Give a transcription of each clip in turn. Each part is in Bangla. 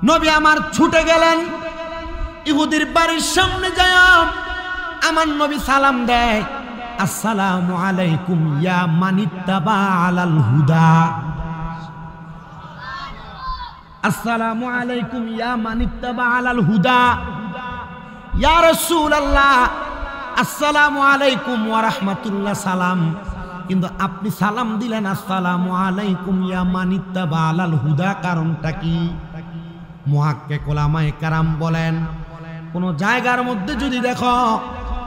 নবী আমার ছুটে গেলেন ইহুদির বাড়ির সামনে যায়। আমার নবী সালাম দেয়, আসসালামু আলাইকুম ইয়া মানিত্তাবা আলাল হুদা। আসসালামু আলাইকুম ইয়া মানিত্তাবা আলাল হুদা। ইয়া রাসূলুল্লাহ আসসালামু আলাইকুম ওয়া রাহমাতুল্লাহ সালাম, কিন্তু আপনি সালাম দিলেন আসসালামু আলাইকুম ইয়া মানিত্তাবা আলাল হুদা, কারণটা কি? মুহাক্কিক উলামায়ে কেরাম বলেন, কোন জায়গার মধ্যে যদি দেখো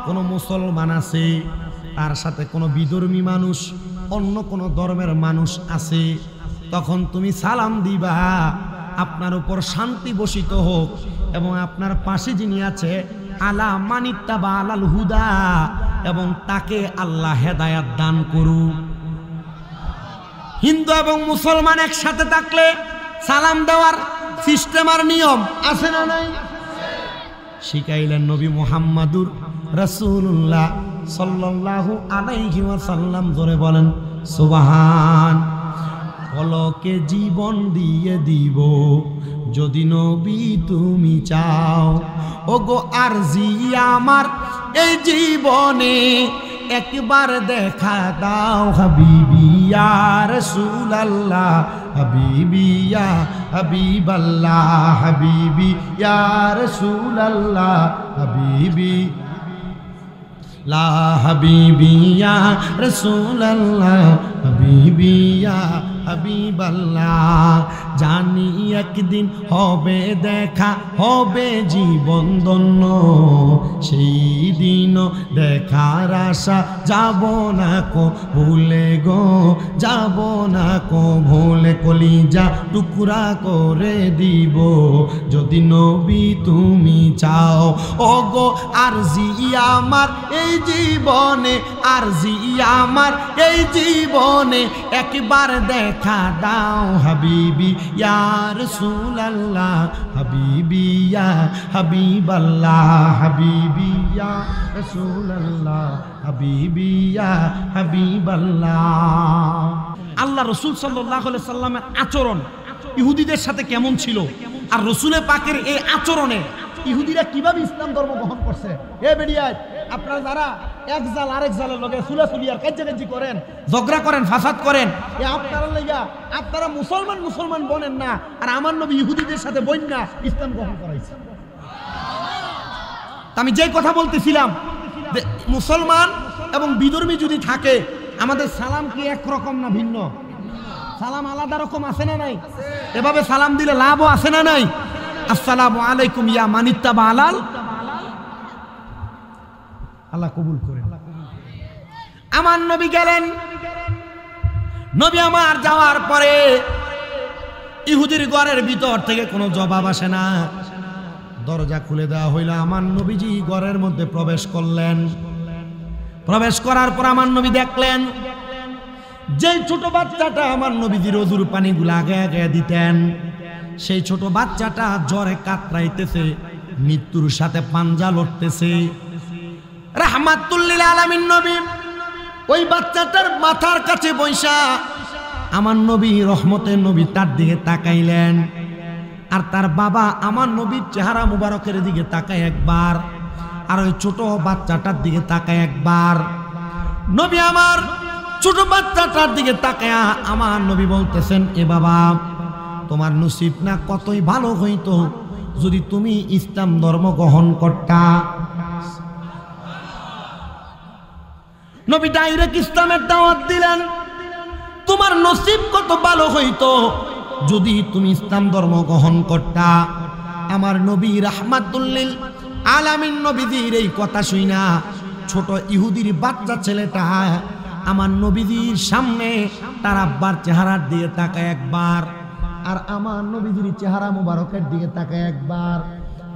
কোন মুসলমান আছে, তার সাথে কোনো বিধর্মী মানুষ, অন্য কোন ধর্মের মানুষ আছে, তখন তুমি সালাম দিবা আপনার উপর শান্তি বর্ষিত হোক এবং আপনার পাশে যিনি আছে আলা মানিত্তাবা আলাল হুদা, এবং তাকে আল্লাহ হেদায়াত দান করুক। হিন্দু এবং মুসলমান একসাথে থাকলে সালাম দেওয়ার সিস্টেম আর নিয়ম আছে না নাই? শিখাইলেন নবী মুহাম্মাদুর রাসূলুল্লাহ সাল্লাল্লাহু আলাইহি ওয়াসাল্লাম। জোরে বলেন সুবহান। পলকে জীবন দিয়ে দিব যদি নবী তুমি চাও, ওগো আরজি আমার এই জীবনে একবার দেখা দাও, হাবিবি ইয়া রাসূলুল্লাহ, হাবিবি ইয়া হাবিবাল্লাহ, হাবিবি ইয়া রাসূলুল্লাহ, হাবিবি লা হাবিবি ইয়া রাসূলুল্লাহ, হাবিবি ইয়া হাবিবাল্লাহ। জানি একদিন হবে দেখা, হবে জীবন ধন্য, সেই দিন দেখার আশা যাব না কো ভুলে গো, যাব না কো ভুলে, কলিজা টুকরা করে দিব যদি নবী তুমি চাও, ওগো আরজি আমার এই জীবনে, আরজি আমার এই জীবনে একবার দেখা দাও, হাবিবি ইয়া রাসূলুল্লাহ, হাবিবি ইয়া হাবিবাল্লাহ, হাবিবি ইয়া রাসূলুল্লাহ, হাবিবি ইয়া হাবিবাল্লাহ। আল্লাহ রাসূল সাল্লাল্লাহু আলাইহি সাল্লামের আচরণ ইহুদিদের সাথে কেমন ছিল, আর রাসূলের পাকের এই আচরণে ইহুদিরা কিভাবে ইসলাম ধর্ম গ্রহণ করছে। এ বেরিয়া আপনারা যারা এক জাল আরেক জালের লগে সুলাসুলি আর কাজ্জাকাজ্জি করেন, ঝগড়া করেন, ফাসাদ করেন, এ আপনারা লাগা আপনারা মুসলমান মুসলমান বনেন না, আর আমার নবী ইহুদিদের সাথে বইন না ইসলাম গ্রহণ করাইছে। আমি যে কথা বলতেছিলাম, মুসলমান এবং বিধর্মী যদি থাকে, আমাদের সালাম কি একরকম না ভিন্ন? সালাম আলাদা রকম আছে না নাই? এভাবে সালাম দিলে লাভও আছে না নাই? আসসালামু আলাইকুম ইয়া মানিত্তাবা আলাল, আল্লাহ কবুল করেন। আমার নবী গেলেন, নবী আমার যাওয়ার পরে ইহুদির ঘরের ভিতর থেকে কোনো জবাব আসে না। দরজা খুলে দেওয়া হইল, আমার নবীজি ঘরের মধ্যে প্রবেশ করলেন। প্রবেশ করার পর আমার নবী দেখলেন যে ছোট বাচ্চাটা আমার নবীজির ওযুর পানিগুলো আগে আগে দিতেন, সেই ছোট বাচ্চাটা জ্বরে কাতরাইতেছে, মৃত্যুর সাথে পাঞ্জা লড়তেছে। রাহমাতুল লিল আলামিন নবী ওই বাচ্চাটার মাথার কাছে বৈশা আমার নবী রহমতের নবী তার দিকে তাকাইলেন, আর তার বাবা আমার নবীর চেহারা মুবারকের দিকে তাকায় একবার, আর ওই ছোট বাচ্চাটার দিকে তাকায় একবার। নবী আমার ছোট বাচ্চাটার দিকে তাকায়া আমার নবী বলতেছেন, এ বাবা, তোমার নসিব না কতই ভালো হইতো যদি তুমি ইসলাম ধর্ম গ্রহণ করতা। নবী ডাইরেক্ট ইসলামের দাওয়াত দিলেন, তোমার নসিব কত ভালো হইতো যদি তুমি ইসলাম ধর্ম গ্রহণ করতা। আমার নবী রাহমাতুল লিল আলামিন নবীজির এই কথা শুইনা ছোট ইহুদির বাচ্চা ছেলেটা আমার নবীজির সামনে তার আব্বার চেহারার দিকে তাকায় একবার, আর আমার নবীজির চেহারা মুবারকের দিকে তাকায় একবার,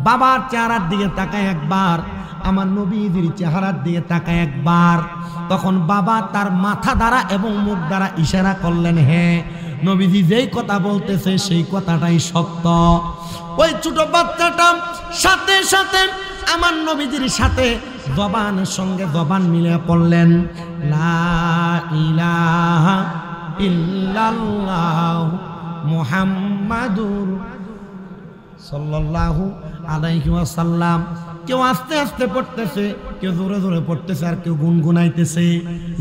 বাবার চেহারার দিকে তাকায় একবার, আমার নবীজির চেহারার দিকে তাকায় একবার। তখন বাবা তার মাথা দ্বারা এবং মুখ দ্বারা ইশারা করলেন, হ্যাঁ নবীজি যেই কথা বলতেছে সেই কথাটাই সত্য। ওই ছোট বাচ্চাটা সাথে সাথে আমার নবীজির সাথে জবানের সঙ্গে জবান মিলে পড়লেন, লা ইলাহা ইল্লাল্লাহ মুহাম্মাদুর সাল্লাল্লাহু আলাইহি ওয়াসাল্লাম। কেউ আস্তে আস্তে পড়তেছে, কেউ জোরে জোরে পড়তেছে, আর কেউ গুনগুনাইতেছে।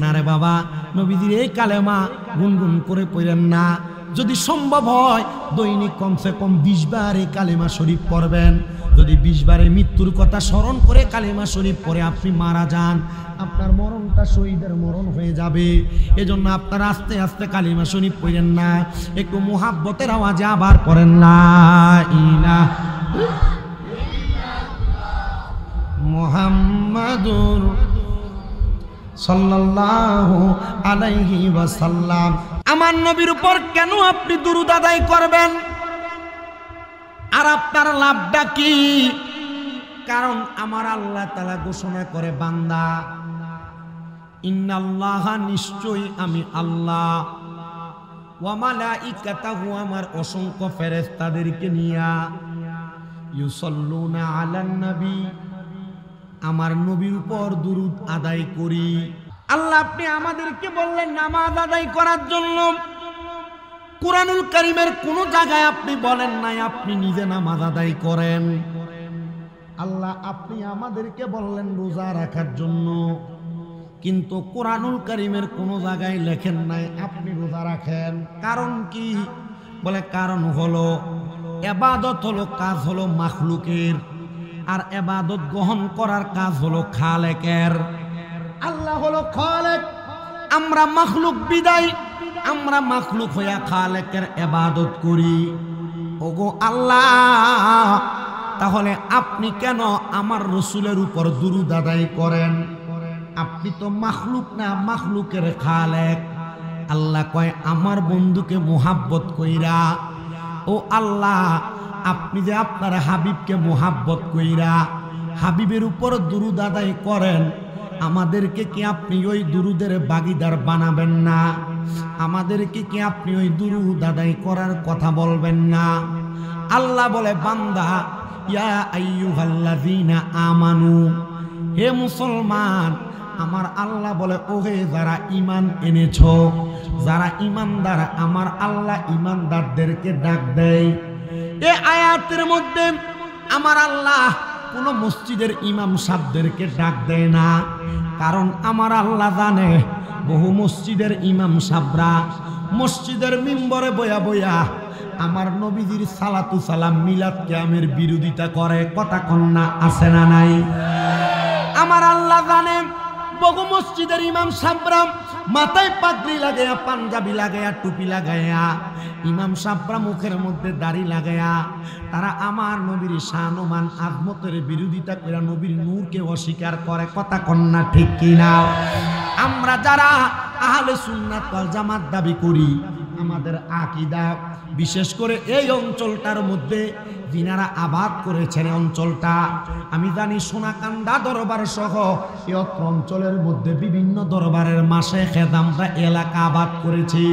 না রে বাবা, নবীজির এই কালেমা গুনগুন করে পড়েন না। যদি সম্ভব হয় দৈনিক কমসে কম 20 বার এই কালেমা শরীফ পড়বেন। যদি 20 বারে মৃত্যুর কথা স্মরণ করে কালেমা শরীফ পড়ে আপনি মারা যান, আপনার মরণটা শহীদের মরণ হয়ে যাবে। এজন্য আপনারা আস্তে আস্তে কালেমা শরীফ পড়েন না, একটু মুহাব্বতের আওয়াজে আবার পড়েন লা ইলাহা মুহাম্মাদুর সাল্লাল্লাহু আলাইহি ওয়াসাল্লাম। আমার নবীর উপর কেন আপনি দুরূদ আদায় করবেন? আর আপনার লাভটা কি? কারণ আমার আল্লাহ তাআলা ঘোষণা করে, বান্দা ইন্নাল্লাহা, নিশ্চয়ই আমি আল্লাহ, ওয়া মালাইকাতাহু, আমার অসংখ্য ফেরেশতাদেরকে নিয়া, ইউসাল্লুনা আলান নবী, আমার নবীর উপর দুরূদ আদায় করি। আল্লাহ আপনি আমাদেরকে বললেন নামাজ আদায় করার জন্য। কুরআনুল কারীমের কোন জায়গায় আপনি বলেন নাই আপনি নিজে নামাজ আদায় করেন। আল্লাহ আপনি আমাদেরকে বললেন রোজা রাখার জন্য, কিন্তু কুরআনুল কারীমের কোন জায়গায় লেখেন নাই আপনি রোজা রাখেন। কারণ কি? বলে কারণ হলো ইবাদত হলো, কাজ হলো মাখলুকের, আর ইবাদত গ্রহণ করার কাজ হলো খালেকের। আল্লাহ হলো খালেক, আমরা মাখলুক বিদায় আমরা মাখলুক হইয়া খালেকের ইবাদত করি। ওগো আল্লাহ, তাহলে আপনি কেন আমার রাসূলের উপর দুরূদ আদায় করেন? আপনি তো মাখলুক না, মাখলুকের খালেক। আল্লাহ কয় আমার বন্ধুকে মুহাব্বত কইরা, ও আল্লাহ আপনি যে আপনার হাবিবকে মুহাব্বত কইরা হাবিবের উপর দুরূদ আদায় করেন, আমাদেরকে কি আপনি ওই দুরূদের ভাগীদার বানাবেন না? আমাদেরকে কি আপনি ওই দুরূদ আদায় করার কথা বলবেন না? আল্লাহ বলে, বান্দা, ইয়া আইয়ুহাল্লাযীনা আমানু, হে মুসলমান, আমার আল্লাহ বলে, ওহে যারা ঈমান এনেছো, যারা ঈমানদার, আমার আল্লাহ ঈমানদারদেরকে ডাক দেয়। এই আয়াতের মধ্যে আমার আল্লাহ কোন মসজিদের ইমাম সাহেবদেরকে ডাক দেয় না। কারণ আমার আল্লাহ জানে বহু মসজিদের ইমাম সাহেবরা মসজিদের মিম্বরে বয়া বয়া আমার নবীজির সালাতু সালাম মিলাদ কিয়ামের বিরোধিতা করে। কথা কন্যা আছে না নাই? আমার আল্লাহ জানে বহু মসজিদের ইমাম সাহেবরা মাথায় পাগড়ি লাগাইয়া, পাঞ্জাবি লাগাইয়া, টুপি লাগাইয়া, ইমাম সাহেবরা মুখের মধ্যে দাড়ি লাগাইয়া, তারা আমার নবীর শানমান আজমতের বিরোধিতা করে নবীর নূরকে অস্বীকার করে। কথা কন্যা ঠিক কিনা? আমরা যারা আহলে সুন্নাত ওয়াল জামাত দাবি করি, আমাদের আকীদা বিশেষ করে এই অঞ্চলটার মধ্যে যিনারা আবাদ করেছেন অঞ্চলটা, আমি জানি সোনাকান্দা দরবার সহ এই অঞ্চলের মধ্যে বিভিন্ন দরবারের মাসে খেদামরা এলাকা আবাদ করেছি।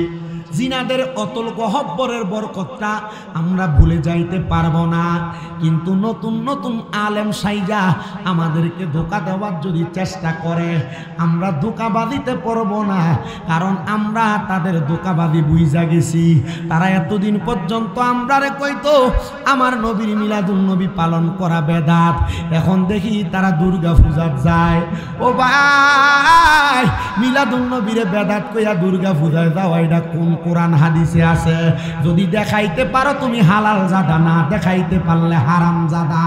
জিনাদের অতল গহব্বরের বরকতটা আমরা ভুলে যাইতে পারবো না। কিন্তু নতুন নতুন আলেম সাইজা আমাদেরকে ধোঁকা দেওয়ার যদি চেষ্টা করে, আমরা ধোঁকাবাজিতে পারবো না। কারণ আমরা তাদের ধোঁকাবাজি বুঝা গেছি। তারা এতদিন পর্যন্ত আমরারে কইতো আমার নবীর মিলাদুন নবী পালন করা বেদাত, এখন দেখি তারা দুর্গা পূজা যায়। ও ভাই, মিলাদুন নবীরে বেদাত কইয়া দুর্গা পূজায় যাওয়া এটা কোন কোরআন হাদিসে আছে? যদি দেখাইতে পারো তুমি হালাল জাদা, না দেখাইতে পারলে হারাম জাদা।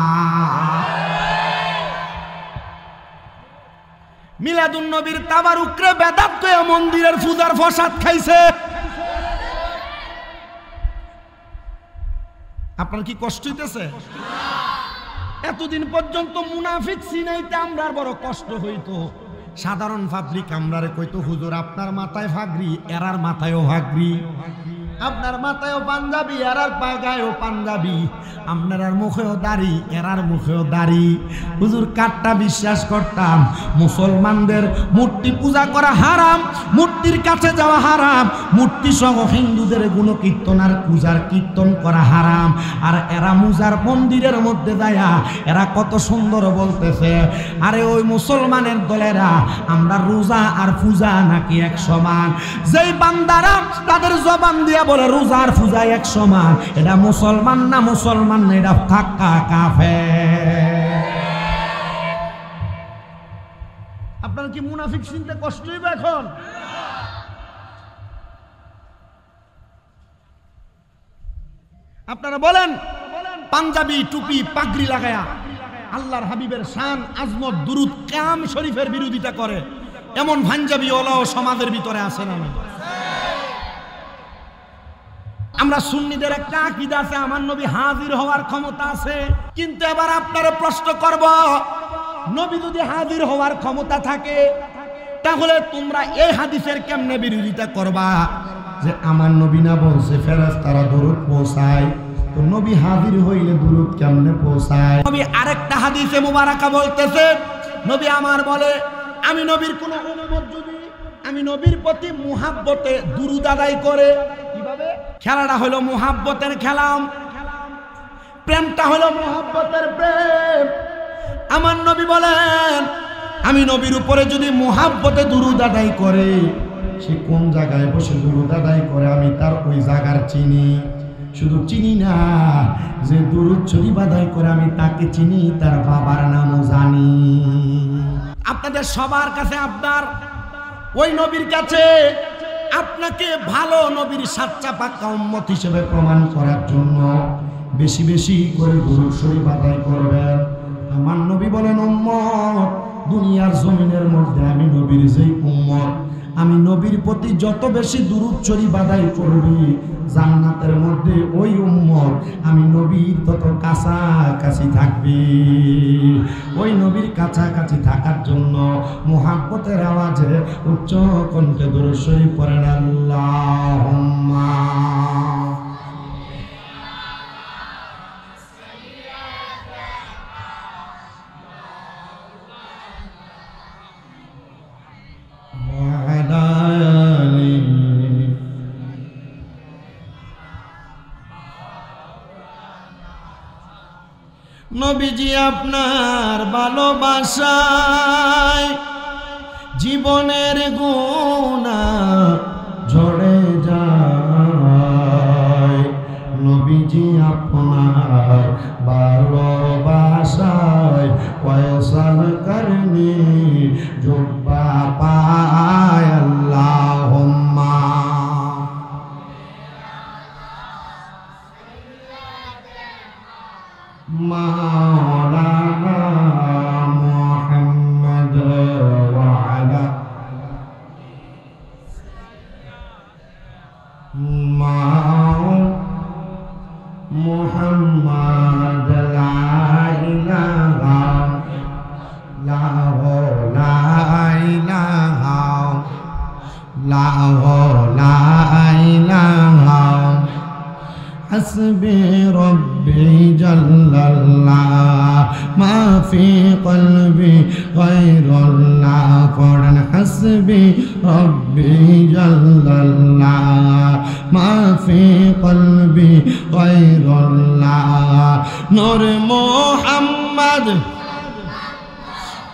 মিলাদুন নবীর তাবারুকরে বেদাত কইয়া মন্দিরের পূজার প্রসাদ খাইছে। আপনার কি কষ্ট হইতেছে? এতদিন পর্যন্ত মুনাফিক চিনাইতে আমরার বড় কষ্ট হইতো। সাধারণ পাবলিক আমরারে কইতো হুজুর আপনার মাথায় ফাগরি, এরার মাথায়ও ফাগরি, আপনার মাথায়ও পাঞ্জাবি, এরার পাগায়ও পাঞ্জাবি, আপনার মুখেও দাড়ি, এরার মুখেও দাড়ি। হুজুর কাটটা বিশ্বাস করতাম মুসলমানদের মূর্তি পূজা করা হারাম, মূর্তির কাছে যাওয়া হারাম, মূর্তি সহ হিন্দুদের গুণ কীর্তন আর পূজার কীর্তন করা হারাম। আর এরা মুজার মন্দিরের মধ্যে যায়া এরা কত সুন্দর বলতেছে, আরে ওই মুসলমানের দলেরা আমরা রোজা আর পূজা নাকি এক সমান। যেই বান্দারা তাদের জবান দিয়া বলে রোজার পূজায় এক সমান, এটা মুসলমান না মুসলমান না, এটা পাক্কা কাফের। আপনার কি মুনাফিক চিনতে কষ্ট হইবে এখন? আপনারা বলেন, পাঞ্জাবি টুপি পাগড়ি লাগায়া আল্লাহর হাবিবের শান আজমত দুরুদ কাম শরীফের বিরোধিতা করে এমন পাঞ্জাবি ওলাও সমাজের ভিতরে আছে না? আমরা সুন্নিদের একটা আকীদা আছে, আমার নবী হাজির হওয়ার ক্ষমতা আছে। কিন্তু এবার আপনারা প্রশ্ন করব, নবী যদি হাজির হওয়ার ক্ষমতা থাকে তাহলে তোমরা এই হাদিসের কেমনে বিরোধিতা করবা যে আমার নবী না বলছে ফেরেশতারা দরুদ পৌঁছায়, তো নবী হাজির হইলে দরুদ কেমনে পৌঁছায়? নবী আরেকটা হাদিসে মুবারাকা বলতেছে, নবী আমার বলে আমি নবীর কোন উম্মত যদি আমি নবীর প্রতি মুহাব্বতে দুরুদ আদায় করে, কিভাবে? খেলাটা হলো মুহাব্বতের খেলা, প্রেমটা হলো মুহাব্বতের প্রেম। আমার নবী বলেন আমি নবীর উপরে যদি মুহাব্বতে দুরুদ আদায় করে, সে কোন জায়গায় বসে দুরুদ আদায় করে আমি তার ওই জায়গার চিনি। শুধু চিনি না, যে দুরুদ শরীফ আদায় করে আমি তাকে চিনি, তার বাবার নামও জানি। আপনাদের সবার কাছে আপনার ওই নবীর কাছে আপনাকে ভালো নবীর সাচ্চা পাক্কা উম্মত হিসেবে প্রমাণ করার জন্য বেশি বেশি করে দুরূদ শরীফ আদায় করবেন। আমার নবী বলেন উম্মত, দুনিয়ার জমিনের মধ্যে আমি নবীর যেই উম্মত, আমি নবীর প্রতি যত বেশি দুরূদ শরীফ আদায় করবি, জান্নাতের মধ্যে ওই উম্মত আমি নবীর তত কাছাকাছি থাকবি। ওই নবীর কাছাকাছি থাকার জন্য মুহাব্বতের আওয়াজে উচ্চ কণ্ঠে দুরূদ শরীফ পড়েন আল্লাহুম্মা নবীজি আপনার ভালোবাসায় জীবনের গুনাহ ঝরে যায়। নবীজি আপনার ভালোবাসায় ওয়াসাল করনি জুব্বা পায় আল্লাহুম্মা মাওলানা মুহাম্মদ ওয়া আলা মুহাম্মদ লা ইলাহা লা ইলাহা লা ইলাহা حسبي ربي جل الله ما في قلبي غير الله قرن حسبي ربي جل الله ما في قلبي غير الله نور محمد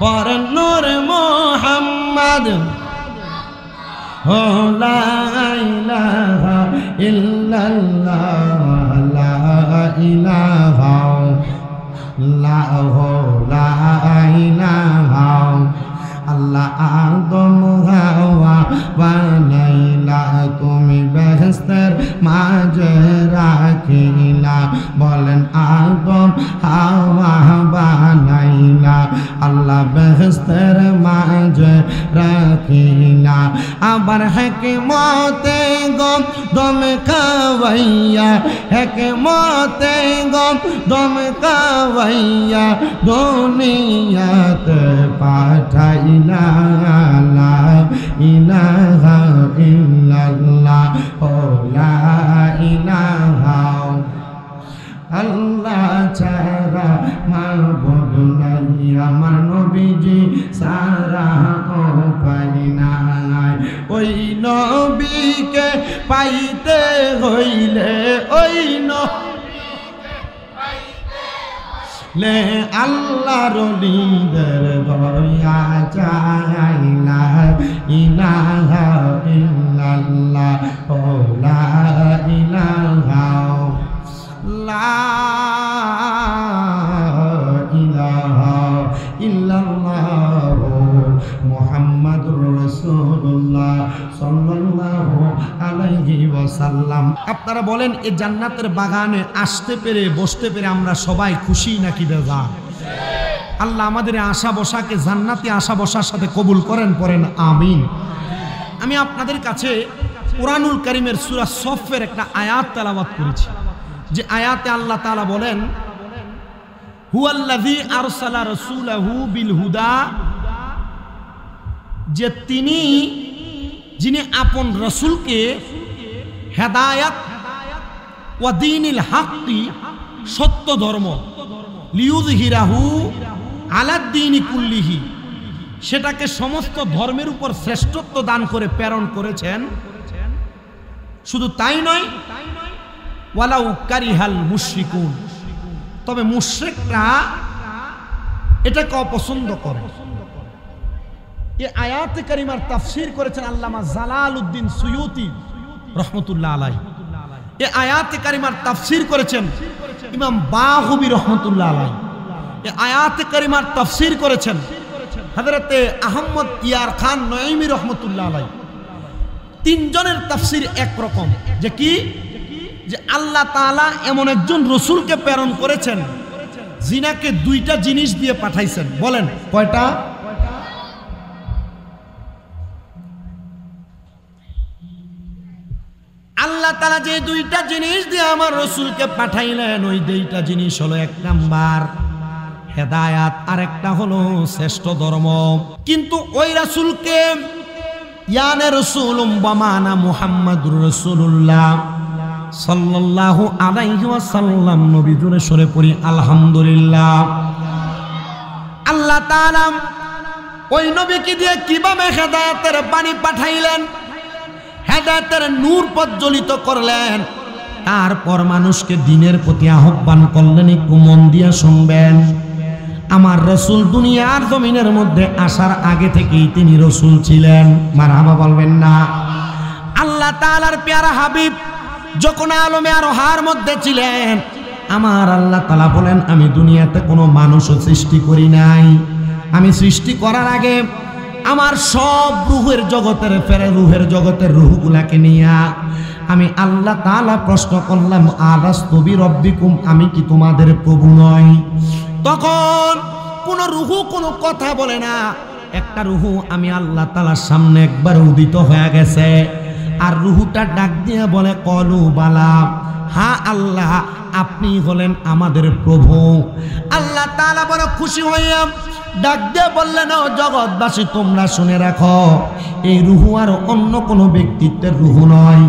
قرن نور محمد لا إله إلا الله لا إله لا إله আল্লাহ আদম হাওয়া বানাইলা, তুমি বেহেশতের মাঝে রাখিলা। বলেন আদম হাওয়া বানাইলা, আল্লাহ বেহেশতের মাঝে রাখিলা। আবার হিকমতে গম দম খাওয়াইয়া, হিকমতে গম দম খাওয়াইয়া দুনিয়াতে পাঠাইলা। লা ইলাহা ইল্লাল্লাহ লা ইলাহা আল্লাহ ছাড়া মাবুদ নাই, আমার নবীজি সারা উপায় নাই। ওই নবীকে পাইতে হইলে, ওই লে আল্লাহর লিদের দয়া চাইলা ইলাহা ইল্লাল্লাহ লা ইলাহা লা ইলাহা ইল্লাল্লাহ মুহাম্মাদুর রাসূলুল্লাহ সাল্লাল্লাহু আলাইহি ওয়াসাল্লাম। আপনারা বলেন এই জান্নাতের বাগানে আসতে পেরে বসতে পেরে আমরা সবাই খুশি নাকি বেজার? আল্লাহ আমাদের আশা বসাকে জান্নাতি আশা বসার সাথে কবুল করেন, পড়েন আমিন। আমি আপনাদের কাছে কুরআনুল কারীমের সূরা সফের একটা আয়াত তেলাওয়াত করেছি, যে আয়াতে আল্লাহ তাআলা বলেন হুয়াল্লাযী আরসালা রাসূলাহু বিল হুদা, যে যিনি আপন রাসূলকে হেদায়াত ওয়া দীনিল হাক্কি, সত্য ধর্ম, লিয়ুযহিরাহু আলাদ দীনি কুল্লিহি, সেটাকে সমস্ত ধর্মের উপর শ্রেষ্ঠত্ব দান করে প্রেরণ করেছেন। শুধু তাই নয়, ওয়ালাউ কারিহাল মুশরিকুন, তবে মুশরিকরা এটাকে অপছন্দ করে। এই আয়াতে কারিমার তাফসীর করেছেন আল্লামা জালালউদ্দিন সুয়ুতি রহমতুল্লাহ আলাইহি। এই আয়াতে কারিমার তাফসীর করেছেন ইমাম বাহুবী রহমতুল্লাহ আলাইহি। এই আয়াতে কারিমার তাফসীর করেছেন হযরতে আহমদ ইয়ার খান নঈমি রহমতুল্লাহ আলাইহি। তিনজনের তাফসীর একরকম, যে কি, যে আল্লাহ তাআলা এমন একজন রাসূলকে প্রেরণ করেছেন যিনাকে দুইটা জিনিস দিয়ে পাঠাইছেন। বলেন কয়টা? আল্লাহ তাআলা যে দুইটা জিনিস দিয়ে আমার রাসূলকে পাঠাইলেন, ওই দুইটা জিনিস হলো, এক নাম্বার হেদায়াত, আর একটা হলো শ্রেষ্ঠ ধর্ম। কিন্তু ওই রাসূলকে ইয়ানে রাসূলুম ওয়া মানা মুহাম্মাদুর রাসূলুল্লাহ সাল্লাল্লাহু আলাইহি ওয়াসাল্লাম, নবী জুড়ে সরে পড়ি আলহামদুলিল্লাহ। আল্লাহ তাআলা ওই নবীকে দিয়ে কিভাবে হেদায়েতের বাণী পাঠাইলেন, হেদায়েতের নূর প্রজ্বলিত করলেন, তারপর মানুষকে দ্বীনের প্রতি আহ্বান করলেন। একটু মন দিয়ে শুনবেন। আমার রাসূল দুনিয়ার জমিনের মধ্যে আসার আগে থেকেই তিনি রাসূল ছিলেন, মারহাবা বলবেন না? আল্লাহ তাআলার প্যারা হাবিব যখন আলমে আরোহার মধ্যে ছিলেন, আমার আল্লাহ তাআলা বলেন আমি দুনিয়াতে কোনো মানুষও সৃষ্টি করি নাই। আমি সৃষ্টি করার আগে আমার সব রূহের জগতের রূহগুলাকে নিয়ে আমি আল্লাহ তাআলা প্রশ্ন করলাম, আলাস্তু বিরব্বিকুম, আমি কি তোমাদের প্রভু নই? তখন কোন রূহু কোনো কথা বলে না। একটা রূহু আমি আল্লাহ তাআলার সামনে একবার উদিত হয়ে গেছে, আর রূহুটা ডাক দিয়ে বলে কলু বালা, হ্যাঁ আল্লাহ আপনি হলেন আমাদের প্রভু। আল্লাহ তাআলা বড় খুশি হইয়া ডাক দিয়ে বললেন, ও জগৎবাসী তোমরা শুনে রাখো, এই রূহু আর অন্য কোনো ব্যক্তিত্বের রূহু নয়।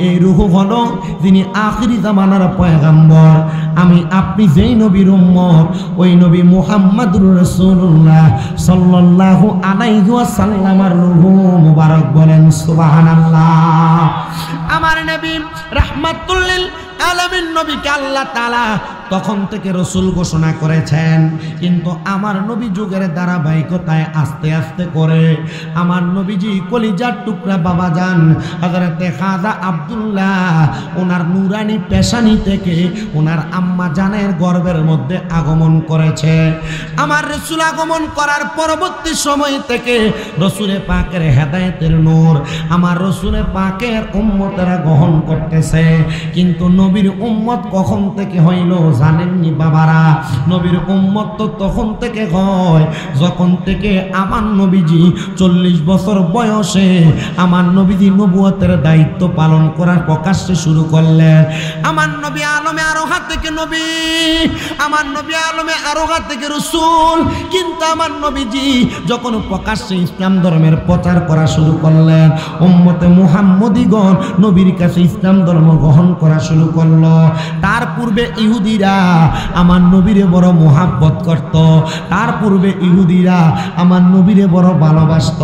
এই রূহু হলো যিনি আখিরি জামানার পয়গম্বর, আমি আপনি যেই নবীর উম্মত, ওই নবী মুহাম্মাদুর রাসূলুল্লাহ সাল্লাল্লাহু আলাইহি ওয়াসাল্লামের রূহু মুবারক। বলেন সুবহানাল্লাহ। আমার নবী রাহমাতুল লিল আলামিন নবীকে আল্লাহ তাআলা তখন থেকে রাসূল ঘোষণা করেছেন, কিন্তু আমার নবী যুগের ধারাবাহিকতায় আস্তে আস্তে করে আমার নবীজি কলিজার টুকরা বাবাজান হযরতে খাজা আব্দুল্লাহ ওনার নুরানি পেশানি থেকে ওনার আম্মা জানের গর্ভের মধ্যে আগমন করেছে। আমার রাসূল আগমন করার পরবর্তী সময় থেকে রাসূলে পাকের হেদায়েতের নূর আমার রাসূলে পাকের উম্মতেরা গ্রহণ করতেছে। কিন্তু নবীর উম্মত কখন থেকে হইল জানেননি বাবারা? নবীর উম্মত তো তখন থেকে হয় যখন থেকে আমার নবীজি 40 বছর বয়সে আমার নবীজি নবুয়তের দায়িত্ব পালন করার প্রকাশ্যে শুরু করলেন। আমার নবী আলমে আরোহা থেকে নবী, আমার নবী আলমে আরোহা থেকে রাসূল। কিন্তু আমার নবীজি যখন প্রকাশ্যে ইসলাম ধর্মের প্রচার করা শুরু করলেন, উম্মতে মুহাম্মদীগণ নবীর কাছে ইসলাম ধর্ম গ্রহণ করা শুরু করলো। তার পূর্বে ইহুদিরা ইহুদিরা আমার নবীরে বড় মোহাব্বত করত, তার পূর্বে ইহুদিরা আমার নবীরে বড় ভালোবাসত।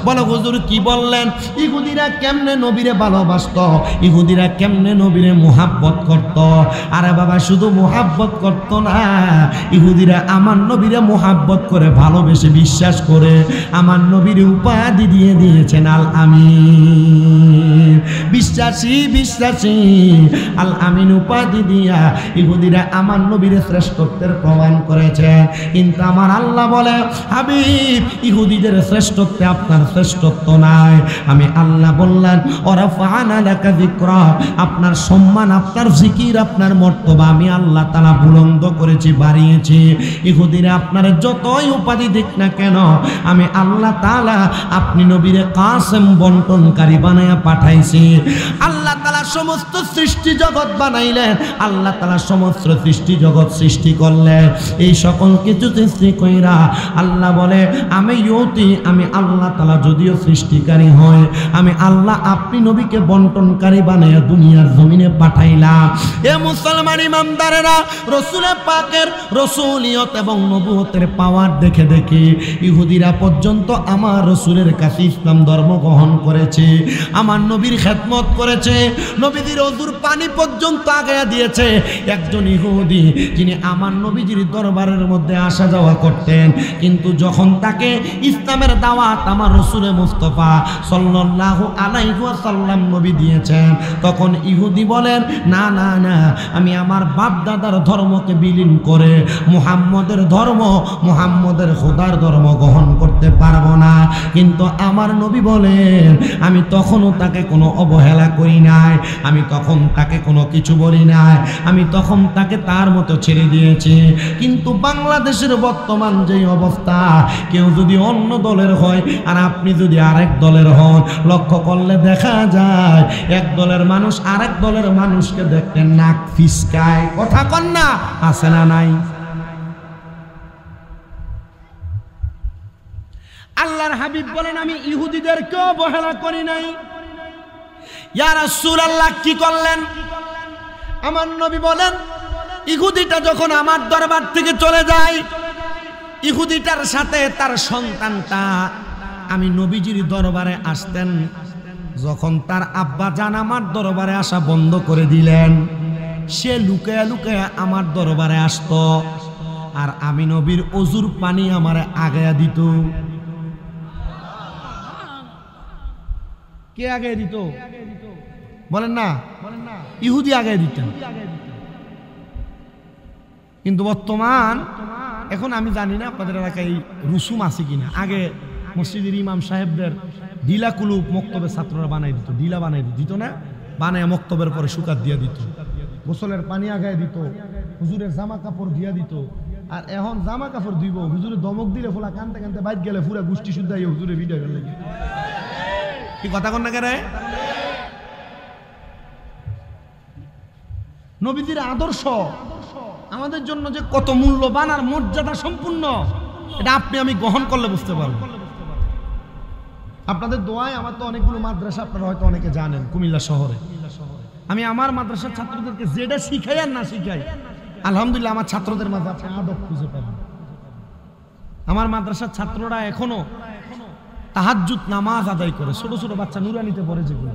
বলো হুজুর কি বললেন? ইহুদিরা কেমনে নবীরে ভালোবাসত, ইহুদিরা কেমনে নবীরে মোহাব্বত করত? আরে বাবা, শুধু মোহাব্বত করত না, ইহুদিরা আমার নবীরে মোহাব্বত করে ভালোবেসে বিশ্বাস করে আমার নবীরে উপাধি দিয়ে দিয়েছেন আল আমিন। বিশ্বাসী বিশ্বাসী আল আমিন উপাধি দিয়া ইহুদিরা আমার নবীর শ্রেষ্ঠত্বের প্রমাণ করেছে। কিন্তু আমার আল্লাহ বলে, হাবিব, ইহুদিদের শ্রেষ্ঠত্বে আপনার শ্রেষ্ঠত্ব নাই। আমি আল্লাহ বললাম, ওরাফা'না লাকা যিকরা, আপনার সম্মান, আপনার জিকির, আপনার মর্তবা আমি আল্লাহ তাআলা বুলন্দ করেছি, বাড়িয়েছি। ইহুদিরা আপনার যতই উপাধি দিক না কেন, আমি আল্লাহ তাআলা আপনি নবীরে কাসেম বন্টনকারী বানায়া পাঠাইছি। আল্লাহ তাআলা সমস্ত সৃষ্টি জগৎ বানাইলেন, আল্লাহ তাআলা সমস্ত সৃষ্টি জগৎ সৃষ্টি করলেন। এই সকল কিছু সৃষ্টি কইরা আল্লাহ বলে, আমি আল্লাহ তাআলা যদিও সৃষ্টিকারী হয়, আমি আল্লাহ আপনি নবীকে বন্টনকারী বানায়া দুনিয়ার জমিনে পাঠাইলাম। এ মুসলমান ইমানদারেরা, রাসূল পাকের রাসূলিয়ত এবং নবুয়তের পাওয়ার দেখে দেখে ইহুদিরা পর্যন্ত আমার রাসূলের কাছে ইসলাম ধর্ম গ্রহণ করেছে, আমার নবীর খেদমত করেছে, নবীজির ওযুর পানি পর্যন্ত আগায়া দিয়েছে। একজন ইহুদি যিনি আমার নবীজির দরবারের মধ্যে আসা যাওয়া করতেন, কিন্তু যখন তাকে ইসলামের দাওয়াত আমার রাসূল মুস্তাফা সাল্লাল্লাহু আলাইহি ওয়াসাল্লাম নবী দিয়েছেন, তখন ইহুদি বলেন, না না না, আমি আমার বাপ দাদার ধর্মকে বিলীন করে মুহাম্মদের ধর্ম, মুহাম্মদের খোদার ধর্ম গ্রহণ করতে পারবো না। কিন্তু আমার নবী বলেন, আমি তখনও তাকে কোনো অবহেলা করি নাই, আমি তখন তাকে কোনো কিছু বলি নাই, আমি তখন তাকে তার মতো ছেড়ে দিয়েছি। কিন্তু বাংলাদেশের বর্তমান যে অবস্থা, কেউ যদি অন্য দলের হয় আর আপনি যদি আরেক দলের হন, লক্ষ্য করলে দেখা যায় এক দলের মানুষ আরেক দলের মানুষকে দেখতে নাক ফিসকায়। কথা কন না, আছে না নাই? আল্লাহর হাবিব বলেন, আমি ইহুদিদেরকে অবহেলা করি নাই। ইয়া রাসূলুল্লাহ কি করলেন? আমার নবী বলেন, ইহুদিটা যখন আমার দরবার থেকে চলে যায়, ইহুদিটার সাথে তার সন্তানটা আমি নবীজির দরবারে আসতেন। যখন তার আব্বা জান আমার দরবারে আসা বন্ধ করে দিলেন, সে লুকায়া লুকায়া আমার দরবারে আসতো, আর আমি নবীর ওযুর পানি আমারে আগায়া দিত। কে আগে দিত বলেন না? ইহুদি আগে দিতেন। কিন্তু বর্তমান এখন আমি জানি না আপনাদের এলাকায় রুসুম আছে কিনা, আগে মসজিদের ইমাম সাহেবদের ঢিলা কুলুপ মক্তবের ছাত্ররা বানাই দিত, ঢিলা বানাই দিত না, বানায় মক্তবের পরে শুকাত দিয়া দিত, গোসলের পানি আগায় দিত, হুজুরের জামা কাপড় দিয়া দিত। আর এখন জামা কাপড় দিব, হুজুরে দমক দিলে ফোলা কানতে কানতে বাইক গেলে পুরা গোষ্ঠী শুদ্ধ হুজুরে ভিডিও গেলে কি কথা কন না কেরে? নবীজির আদর্শ আমাদের জন্য যে কত মূল্যবান আর মর্যাদা সম্পূর্ণ, এটা আপনি আমি গ্রহণ করলে বুঝতে পারবো। আপনাদের দোয়ায় আমার তো অনেকগুলো মাদ্রাসা, আপনারা হয়তো অনেকে জানেন, কুমিল্লা শহরে আমি আমার মাদ্রাসার ছাত্রদেরকে যেটা শিখাই আর না শিখাই, আলহামদুলিল্লাহ আমার ছাত্রদের মাঝে আপনি আদব খুঁজে পাবেন। আমার মাদ্রাসার ছাত্ররা এখনো তাহাজ্জুদ নামাজ আদায় করে, ছোট ছোট বাচ্চা নুরানিতে পড়ে যেগুলো।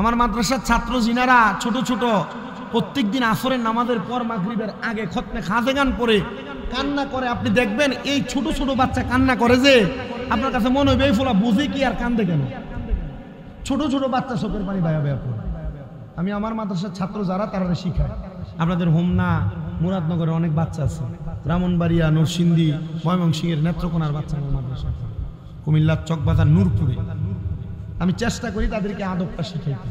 আমার মাদ্রাসার ছাত্র জিনারা ছোট ছোট প্রত্যেক দিন আসরের নামাজের পর মাগরিবের আগে খতমে খাজেগান পড়ে কান্না করে। আপনি দেখবেন এই ছোট ছোট বাচ্চা কান্না করে যে আপনার কাছে মনে হবে এই ফোলা বুঝে কি আর কান্দে কেন? ছোট ছোট বাচ্চা চোখের পানি বায়া বায়া পড়ে। আমি আমার মাদ্রাসার ছাত্র যারা তারা শিখায়। আপনাদের হোমনা মুরাদনগরের অনেক বাচ্চা আছে, ব্রাহ্মণবাড়িয়া, নরসিংদী, ময়মনসিংহের নেত্রকোনার বাচ্চা আমার মাদ্রাসা, কুমিল্লার চকবাজার, নূরপুরে। আমি চেষ্টা করি তাদেরকে আদবটা শিখাইতে।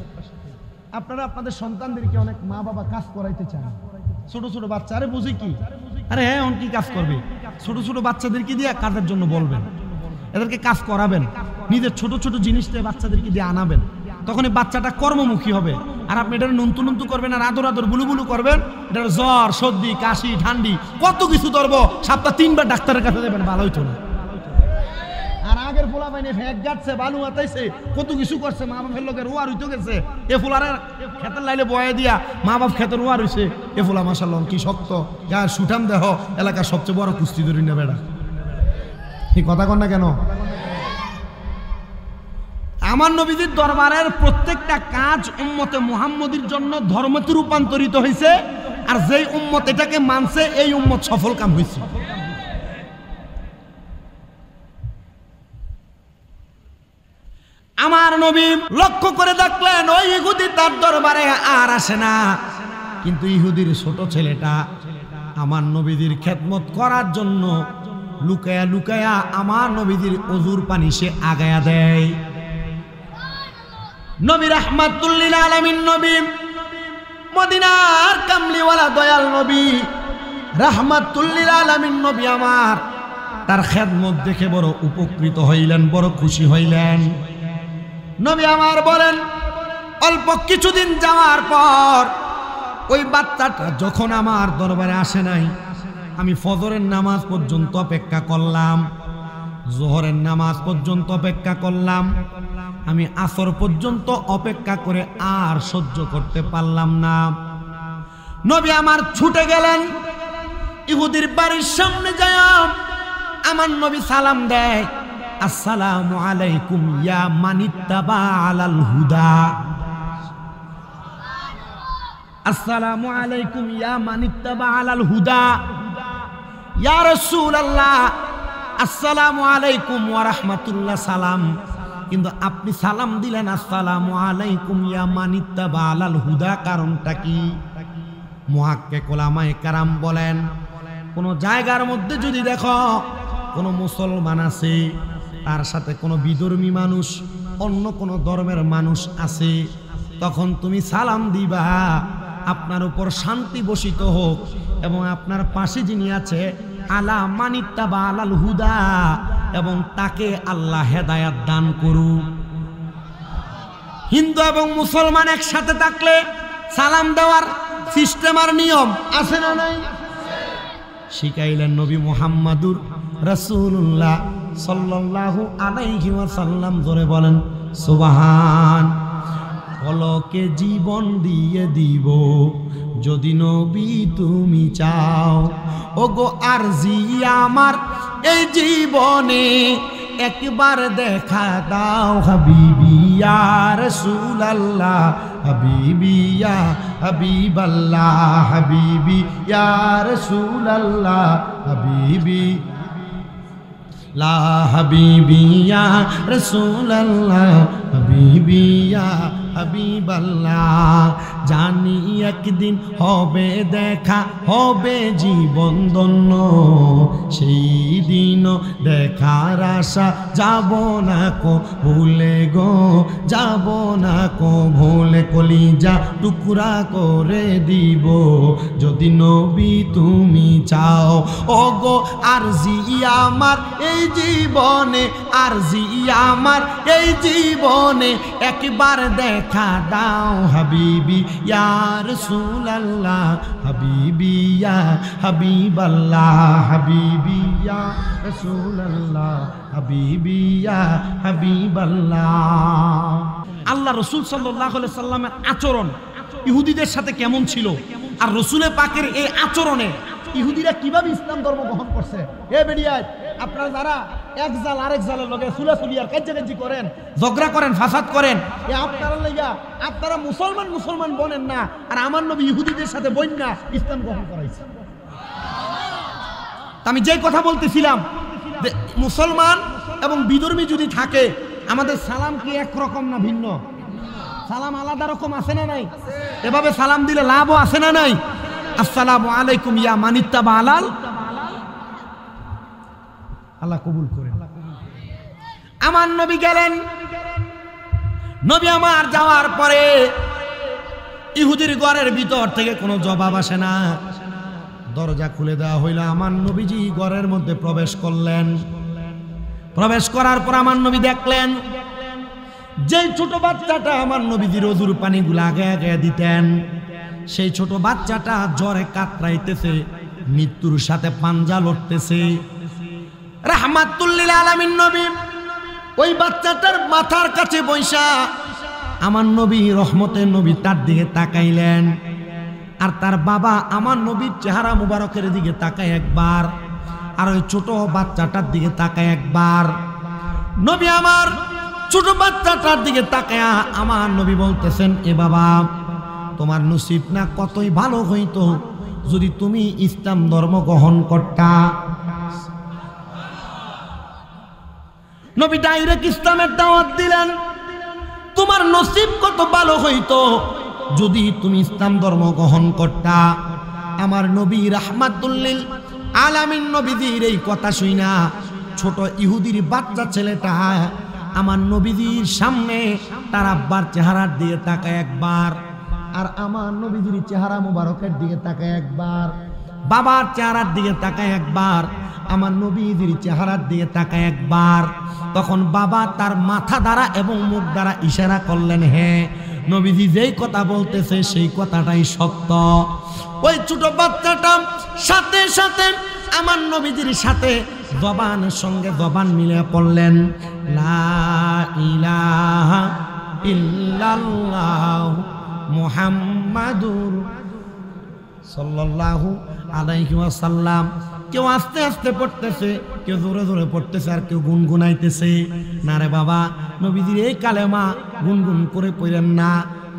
আপনারা আপনাদের সন্তানদেরকে অনেক মা বাবা কাজ করাইতে চান, ছোট ছোট বাচ্চা, আরে বুঝি কি, আরে হ্যাঁ অন কি কাজ করবে, ছোট ছোট বাচ্চাদেরকে দিয়ে কাজের জন্য বলবেন, এদেরকে কাজ করাবেন, নিজের ছোট ছোট জিনিসটা বাচ্চাদেরকে দিয়ে আনাবেন, তখন এই বাচ্চাটা কর্মমুখী হবে। আর আপনি এটা নন্তু নন্তু করবেন আর আদর আদর বুলু বুলু করবেন, এটার জ্বর সর্দি কাশি ঠান্ডি কত কিছু ধরবো, সপ্তাহ 3 বার ডাক্তারের কাছে দেবেন, ভালো হইতো না। আর আগের পোলা পাইনে ফেক গাচ্ছে বালু আতাইছে কত কিছু করছে মা বাপের লোকের রোয়া রইতে গেছে এ ফুলারের খেতের লাইলে বয়ে দিয়া মা বাপ খেতের রোয়া রইছে এ ফুলা মাশাআল্লাহ কি শক্ত গায়ের সুঠাম দেহ এলাকার সবচেয়ে বড় কুস্তি ধরি না বেড়া এই কথা কন না কেন আমার নবীজির দরবারের প্রত্যেকটা কাজ উম্মতে মুহাম্মদীর জন্য ধর্মতে রূপান্তরিত হয়েছে আর যেই উম্মত এটাকে মানছে এই উম্মত সফল কাম হয়েছে আমার নবী লক্ষ্য করে দেখলেন ওই ইহুদি তার দরবারে আর আসে না কিন্তু ইহুদির ছোট ছেলেটা আমার নবীজির খেদমত করার জন্য লুকায়া লুকায়া আমার নবীজির ওযুর পানি সে আগায়া দেয় নবী রাহমাতুল লিল আলামিন নবী মদিনার কামলিওয়ালা দয়াল নবী রাহমাতুল লিল আলামিন নবী আমার তার খেদমত দেখে বড় উপকৃত হইলেন বড় খুশি হইলেন নবী আমার বলেন অল্প কিছুদিন যাওয়ার পর ওই বাচ্চাটা যখন আমার দরবারে আসে নাই আমি ফজরের নামাজ পর্যন্ত অপেক্ষা করলাম যোহরের নামাজ পর্যন্ত অপেক্ষা করলাম আমি আসর পর্যন্ত অপেক্ষা করে আর সহ্য করতে পারলাম না নবী আমার ছুটে গেলেন ইহুদির বাড়ির সামনে যায় আমার নবী সালাম দেয় আসসালামু আলাইকুম ইয়া মানিত্তাবা আলাল হুদা আসসালামু আলাইকুম ইয়া মানিত্তাবা আলাল হুদা ইয়া রাসূলুল্লাহ আসসালামু আলাইকুম ওয়া রাহমাতুল্লাহ সালাম কিন্তু আপনি সালাম দিলেন আসসালামু আলাইকুম ইয়া মানিত্তাবা আলাল হুদা কারণটা কি মুহাক্কিক উলামায়ে কেরাম বলেন কোন জায়গার মধ্যে যদি দেখো কোন মুসলমান আছে তার সাথে কোনো বিধর্মী মানুষ অন্য কোন ধর্মের মানুষ আছে তখন তুমি সালাম দিবা আপনার উপর শান্তি বর্ষিত হোক এবং আপনার পাশে যিনি আছে আলা মানিত্তাবা আলাল হুদা এবং তাকে আল্লাহ হেদায়েত দান করুক হিন্দু এবং মুসলমান একসাথে থাকলে সালাম দেওয়ার সিস্টেম আর নিয়ম আছে না নাই শিখাইলেন নবী মুহাম্মাদুর রাসূলুল্লাহ সাল্লাল্লাহু আলাইহি ওয়াসাল্লাম জোরে বলেন সুবহান পলকে জীবন দিয়ে দিব যদি নবী তুমি চাও ওগো আরজি আমার এই জীবনে একবার দেখা দাও হাবিবি ইয়া রাসূলুল্লাহ হাবিবি ইয়া হাবিবাল্লাহ হাবিবি ইয়া রাসূলুল্লাহ হাবিবি লা হাবিবি ইয়া রাসূলুল্লাহ হাবিবি ইয়া হাবিবাল্লাহ জানি একদিন হবে দেখা হবে জীবন ধন্য সেই দিন দেখার আশা যাব না কো ভুলে গো যাব না কো ভুলে কলিজা টুকরা করে দিব যদি নবী তুমি চাও ওগো আরজি আমার এই জীবনে আরজি আমার এই জীবনে একবার দেখা দাও হাবিবি ইয়া রাসূলুল্লাহ হাবিবি ইয়া হাবিবাল্লাহ হাবিবি ইয়া রাসূলুল্লাহ হাবিবি ইয়া হাবিবাল্লাহ আল্লাহ রাসূল সাল্লাল্লাহু আলাইহি সাল্লামের আচরণ ইহুদিদের সাথে কেমন ছিল আর রাসূলের পাকের এই আচরণে ইহুদিরা কিভাবে ইসলাম ধর্ম গ্রহণ করছে এ বেডিয়ায় আপনারা যারা এক জাল আরেক জালের লগে সুলাসুলি আর কাজ্জাকাজ্জি করেন ঝগড়া করেন ফাসাদ করেন এ আপনারা লাগা আপনারা মুসলমান মুসলমান বনেন না আর আমার নবী ইহুদিদের সাথে বইন না ইসলাম গ্রহণ করাইছে আমি যেই কথা বলতেছিলাম যে মুসলমান এবং বিধর্মী যদি থাকে আমাদের সালাম কি একরকম না ভিন্ন সালাম আলাদা রকম আছে না নাই এভাবে সালাম দিলে লাভও আছে না নাই আসসালামু আলাইকুম ইয়া মানিত্তাবা আলাল আল্লাহ কবুল করে আমার নবী গেলেন নবী আমার যাওয়ার পরে ইহুদির ঘরের ভিতর থেকে কোনো জবাব আসে না দরজা খুলে দেওয়া হইল আমার নবীজি ঘরের মধ্যে প্রবেশ করলেন প্রবেশ করার পর আমার নবী দেখলেন যে ছোট বাচ্চাটা আমার নবীজির ওযুর পানিগুলো আগে আগে দিতেন সেই ছোট বাচ্চাটা জ্বরে কাতরাইতেছে মৃত্যুর সাথে পাঞ্জা লড়তেছে রাহমাতুল লিল আলামিন নবী ওই বাচ্চাটার মাথার কাছে বৈশা আমার নবী রহমতের নবী তার দিকে তাকাইলেন, আর তার বাবা আমার নবীর চেহারা মুবারকের দিকে তাকায় একবার, আর ওই ছোট বাচ্চাটার দিকে তাকায় একবার। নবী আমার ছোট বাচ্চাটার দিকে তাকায়া আমার নবী বলতেছেন, এ বাবা, তোমার নসিব না কতই ভালো হইতো যদি তুমি ইসলাম ধর্ম গ্রহণ করতা। নবী ডাইরেক্ট ইসলামের দাওয়াত দিলেন, তোমার নসিব কত ভালো হইতো যদি তুমি ইসলাম ধর্ম গ্রহণ করতা। আমার নবী রাহমাতুল লিল আলামিন নবীজির এই কথা শুইনা ছোট ইহুদির বাচ্চা ছেলেটা আমার নবীজির সামনে তার আব্বার চেহারার দিকে তাকায় একবার, আর আমার নবীজির চেহারা মুবারকের দিকে তাকায় একবার, বাবার চেহারার দিকে তাকায় একবার, আমার নবীজির চেহারার দিকে তাকায় একবার। তখন বাবা তার মাথা দ্বারা এবং মুখ দ্বারা ইশারা করলেন, হ্যাঁ নবীজি যেই কথা বলতেছে সেই কথাটাই সত্য। ওই ছোট বাচ্চাটা সাথে সাথে আমার নবীজির সাথে জবানের সঙ্গে জবান মিলে পড়লেন, লা ইলাহা ইল্লাল্লাহ মুহাম্মাদুর সাল্লাল্লাহু আলাইহি ওয়াসাল্লাম। কেউ আস্তে আস্তে পড়তেছে, কেউ জোরে জোরে পড়তেছে, আর কেউ গুনগুনাইতেছে। না রে বাবা, নবীজির এই কালেমা গুনগুন করে পড়েন না।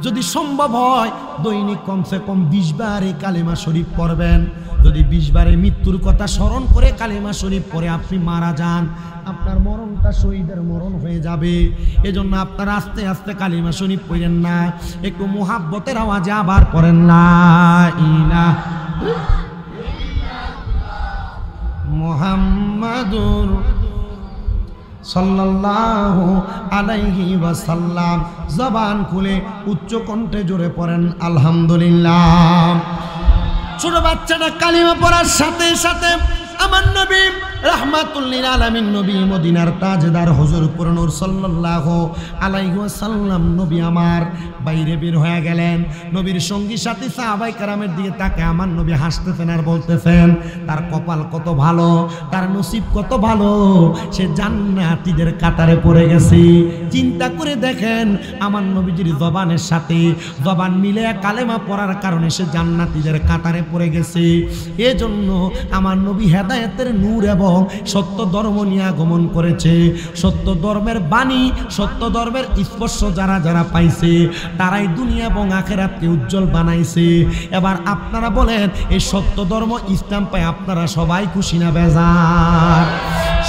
যদি সম্ভব হয় দৈনিক কমসে কম 20 বার এই কালেমা শরীফ পড়বেন। যদি 20 বারে মৃত্যুর কথা স্মরণ করে কালেমা শরীফ পড়ে আপনি মারা যান, আপনার মরণটা শহীদের মরণ হয়ে যাবে। এজন্য আপনারা আস্তে আস্তে কালেমা শরীফ পড়েন না, একটু মুহাব্বতের আওয়াজে আবার পড়েন, লা ইলাহা মুহাম্মাদুর সাল্লাল্লাহু আলাইহি ওয়াসাল্লাম। জবান খুলে উচ্চ কণ্ঠে জোরে পড়েন আলহামদুলিল্লাহ। ছোট বাচ্চাটা কালিমা পড়ার সাথে সাথে আমার নবী রাহমাতুল লিল আলামিন নবী মদিনার তাজদার হুজুর নূর সাল্লাল্লাহু আলাইহি ওয়াসাল্লাম নবী আমার বাইরে বের হয়ে গেলেন। নবীর সঙ্গী সাথী সাহাবায়ে কেরামের দিকে তাকে আমার নবী হাসতেছেন আর বলতেছেন, তার কপাল কত ভালো, তার নসিব কত ভালো, সে জান্নাতীদের কাতারে পড়ে গেছে। চিন্তা করে দেখেন, আমার নবীজির জবানের সাথে জবান মিলে কালেমা পড়ার কারণে সে জান্নাতীদের কাতারে পড়ে গেছে। এজন্য আমার নবী হেদায়েতের নূর এবং সত্য ধর্ম নিয়ে আগমন করেছে। সত্য ধর্মের বাণী, সত্য ধর্মের স্পর্শ যারা যারা পাইছে তারাই দুনিয়া এবং আখিরাতকে উজ্জ্বল বানাইছে। এবার আপনারা বলেন, এই সত্য ধর্ম ইসলাম পায় আপনারা সবাই খুশি না বেজার?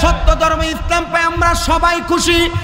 সত্য ধর্ম ইসলাম পায় আমরা সবাই খুশি।